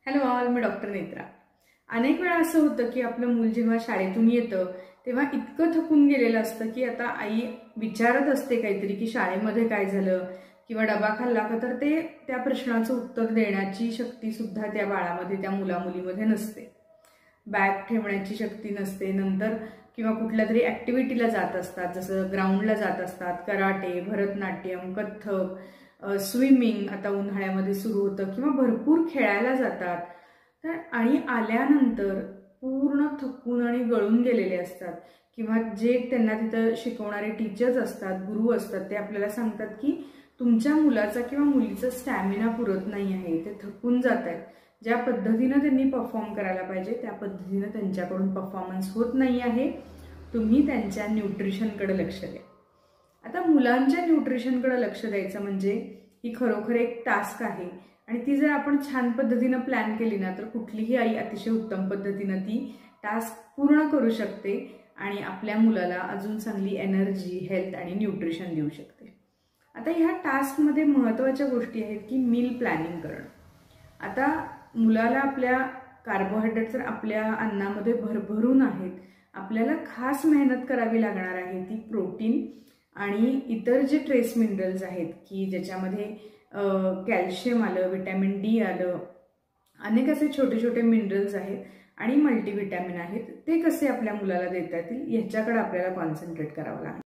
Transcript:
Hello all, मी doctor Netra. अनेक वेळा असं होतं की आपलं मूल जेव्हा शाळेतून येतं तेव्हा इतकं थकून गेलेलं असतं की आता आई विचारत असते काहीतरी की शाळेमध्ये काय झालं किंवा डबा खाल्ला का, तर ते त्या प्रश्नाचं उत्तर देण्याची शक्ती सुद्धा त्या बाळामध्ये, त्या मुलामुलीमध्ये नसते। बॅग ठेवण्याची शक्ती नसते। नंतर किंवा कुठल्या तरी ऍक्टिव्हिटीला जात असतात, जसं ग्राउंडला जात असतात, कराटे, भरतनाट्यम, कथ्थक, स्विमिंग आता उन्हाळ्यामध्ये सुरू होतं, किंवा भरपूर खेळायला जातात। तर आणि आल्यानंतर पूर्ण थकून आणि गळून गेलेले असतात, किंवा जे त्यांना तिथं शिकवणारे टीचर्स असतात, गुरु असतात, ते आपल्याला सांगतात की तुमच्या मुलाचा किंवा मुलीचा स्टॅमिना पुरत नाही आहे, ते थकून जात आहेत। ज्या पद्धतीने त्यांनी परफॉर्म करायला पाहिजे त्या पद्धतीने त्यांच्याकडून परफॉर्मन्स होत नाही आहे। तुम्ही त्यांच्या न्यूट्रिशनकडे लक्ष द्या। आता मुलांच्या न्यूट्रिशनकडे लक्ष द्यायचं म्हणजे ही खरोखर एक टास्क आहे, आणि ती जर आपण छान पद्धतीने प्लॅन केली ना, तर कुठलीही आई अतिशय उत्तम पद्धतीने ती टास्क पूर्ण करू शकते आणि आपल्या मुलाला अजून चांगली एनर्जी, हेल्थ आणि न्यूट्रिशन देऊ शकते। आता ह्या टास्कमध्ये महत्त्वाच्या गोष्टी आहेत की मील प्लॅनिंग करणं। आता मुलाला आपल्या कार्बोहायड्रेट तर आपल्या अन्नामध्ये भरभरून आहेत, आपल्याला खास मेहनत करावी लागणार आहे ती प्रोटीन आणि इतर जे ट्रेस मिनरल्स आहेत की ज्याच्यामध्ये कॅल्शियम आलं, विटॅमिन डी आलं, अनेक असे छोटे छोटे मिनरल्स आहेत आणि मल्टीविटॅमिन आहेत, ते कसे आपल्या मुलाला देता येतील याच्याकडे आपल्याला कॉन्सन्ट्रेट करावं लागेल।